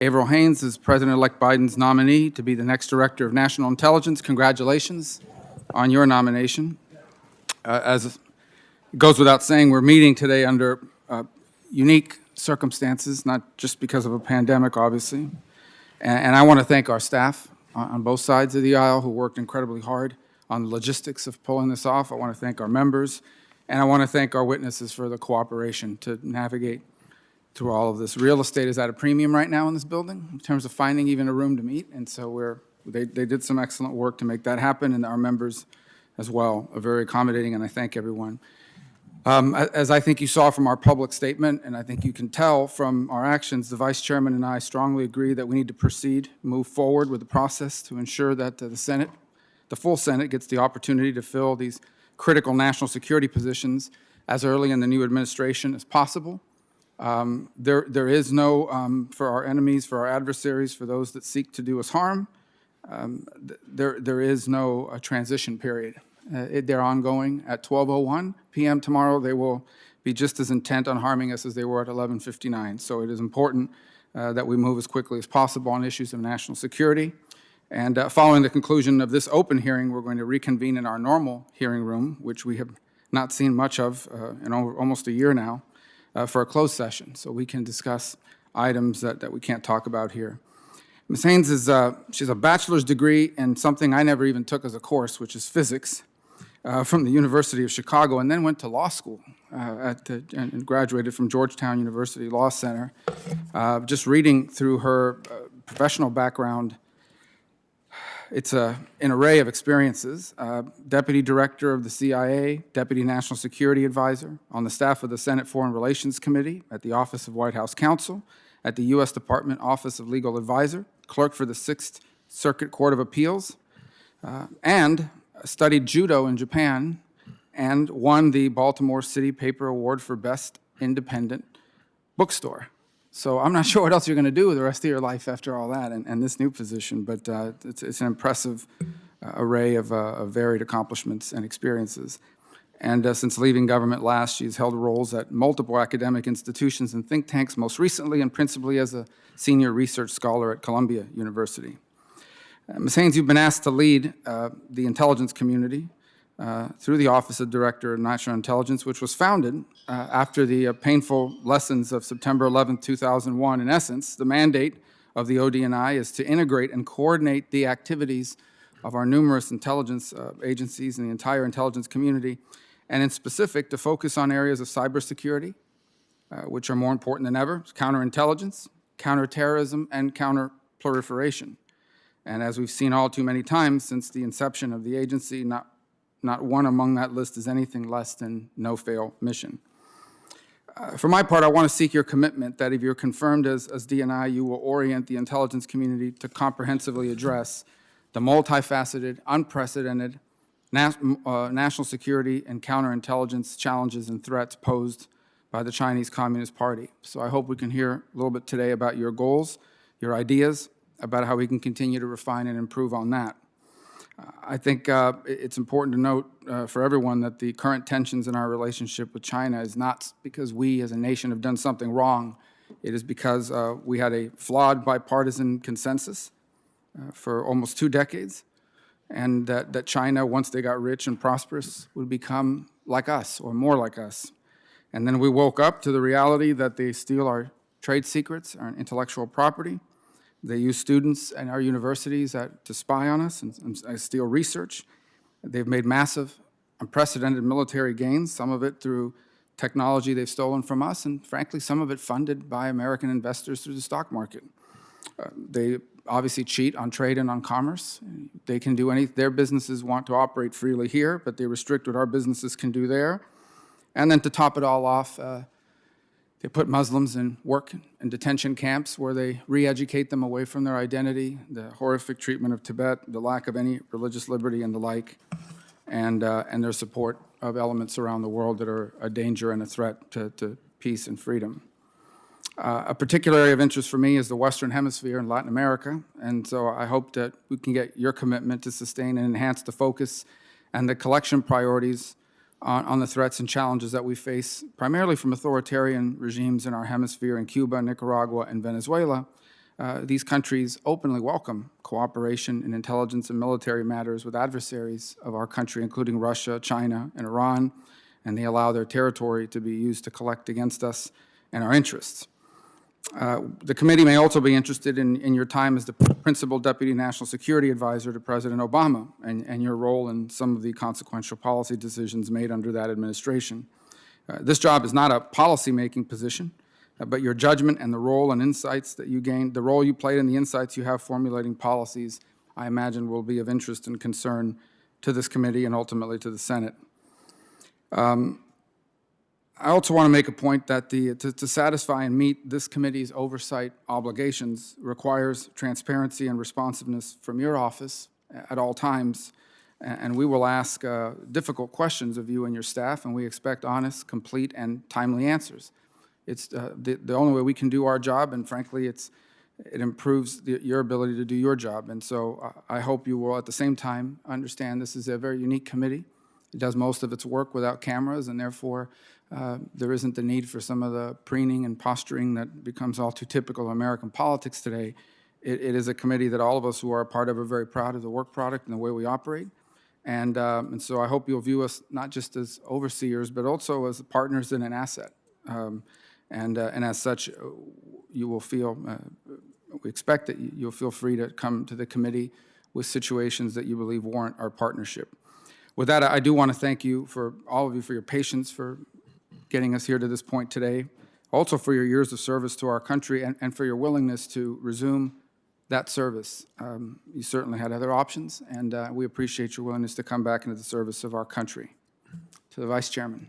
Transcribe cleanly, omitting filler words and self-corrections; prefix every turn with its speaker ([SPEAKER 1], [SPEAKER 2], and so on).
[SPEAKER 1] Avril Haines is President-elect Biden's nominee to be the next Director of National Intelligence. Congratulations on your nomination. As it goes without saying, we're meeting today under unique circumstances, not just because of a pandemic, obviously. And I want to thank our staff on both sides of the aisle who worked incredibly hard on the logistics of pulling this off. I want to thank our members, and I want to thank our witnesses for the cooperation to navigate through all of this. Real estate is at a premium right now in this building in terms of finding even a room to meet, and so they did some excellent work to make that happen, and our members as well are very accommodating, and I thank everyone. As I think you saw from our public statement, and I think you can tell from our actions, the Vice Chairman and I strongly agree that we need to proceed, move forward with the process to ensure that the Senate, the full Senate, gets the opportunity to fill these critical national security positions as early in the new administration as possible. There is no, for our enemies, for our adversaries, for those that seek to do us harm, there is no transition period. They're ongoing. At 12:01 p.m. tomorrow, they will be just as intent on harming us as they were at 11:59. So it is important that we move as quickly as possible on issues of national security. And following the conclusion of this open hearing, we're going to reconvene in our normal hearing room, which we have not seen much of in almost a year now, for a closed session, so we can discuss items that we can't talk about here. Ms. Haines she's a bachelor's degree in something I never even took as a course, which is physics, from the University of Chicago, and then went to law school and graduated from Georgetown University Law Center. Just reading through her professional background, it's an array of experiences. Deputy Director of the CIA, Deputy National Security Advisor, on the staff of the Senate Foreign Relations Committee, at the Office of White House Counsel, at the U.S. Department Office of Legal Advisor, clerk for the Sixth Circuit Court of Appeals, and studied judo in Japan, and won the Baltimore City Paper Award for Best Independent Bookstore. So I'm not sure what else you're going to do with the rest of your life after all that and this new position, but it's an impressive array of varied accomplishments and experiences. And since leaving government last, she's held roles at multiple academic institutions and think tanks, most recently and principally as a senior research scholar at Columbia University. Ms. Haines, you've been asked to lead the intelligence community through the Office of Director of National Intelligence, which was founded after the painful lessons of September 11, 2001. In essence, the mandate of the ODNI is to integrate and coordinate the activities of our numerous intelligence agencies and the entire intelligence community, and in specific, to focus on areas of cybersecurity, which are more important than ever: counterintelligence, counterterrorism, and counterproliferation. And as we've seen all too many times since the inception of the agency, not one among that list is anything less than no-fail mission. For my part, I want to seek your commitment that if you're confirmed as DNI, you will orient the intelligence community to comprehensively address the multifaceted, unprecedented national security and counterintelligence challenges and threats posed by the Chinese Communist Party. So I hope we can hear a little bit today about your goals, your ideas, about how we can continue to refine and improve on that. I think it's important to note for everyone that the current tensions in our relationship with China is not because we as a nation have done something wrong. It is because we had a flawed bipartisan consensus for almost 2 decades, and that China, once they got rich and prosperous, would become like us or more like us. And then we woke up to the reality that they steal our trade secrets, our intellectual property. They use students in our universities to spy on us and steal research. They've made massive, unprecedented military gains, some of it through technology they've stolen from us, and frankly, some of it funded by American investors through the stock market. They obviously cheat on trade and on commerce. They can do anything. Their businesses want to operate freely here, but they restrict what our businesses can do there. And then to top it all off, they put Muslims in work and detention camps where they re-educate them away from their identity, the horrific treatment of Tibet, the lack of any religious liberty and the like, and their support of elements around the world that are a danger and a threat to peace and freedom. A particular area of interest for me is the Western Hemisphere and Latin America, and so I hope that we can get your commitment to sustain and enhance the focus and the collection priorities on the threats and challenges that we face, primarily from authoritarian regimes in our hemisphere in Cuba, Nicaragua, and Venezuela, these countries openly welcome cooperation in intelligence and military matters with adversaries of our country, including Russia, China, and Iran, and they allow their territory to be used to collect against us and our interests. The committee may also be interested in your time as the Principal Deputy National Security Advisor to President Obama and your role in some of the consequential policy decisions made under that administration. This job is not a policy-making position, but your judgment and the role and insights that you gained, the role you played and the insights you have formulating policies, I imagine will be of interest and concern to this committee and ultimately to the Senate. I also want to make a point that to satisfy and meet this committee's oversight obligations requires transparency and responsiveness from your office at all times, and we will ask difficult questions of you and your staff, and we expect honest, complete, and timely answers. It's the only way we can do our job, and frankly, it improves your ability to do your job. And so I hope you will, at the same time, understand this is a very unique committee. It does most of its work without cameras, and therefore there isn't the need for some of the preening and posturing that becomes all too typical of American politics today. It is a committee that all of us who are a part of are very proud of the work product and the way we operate. And so I hope you'll view us not just as overseers, but also as partners in an asset. And as such, you will feel, we expect that you'll feel free to come to the committee with situations that you believe warrant our partnership. With that, I do want to thank you, for all of you, for your patience, for getting us here to this point today, also for your years of service to our country and for your willingness to resume that service. You certainly had other options, and we appreciate your willingness to come back into the service of our country. To the Vice Chairman.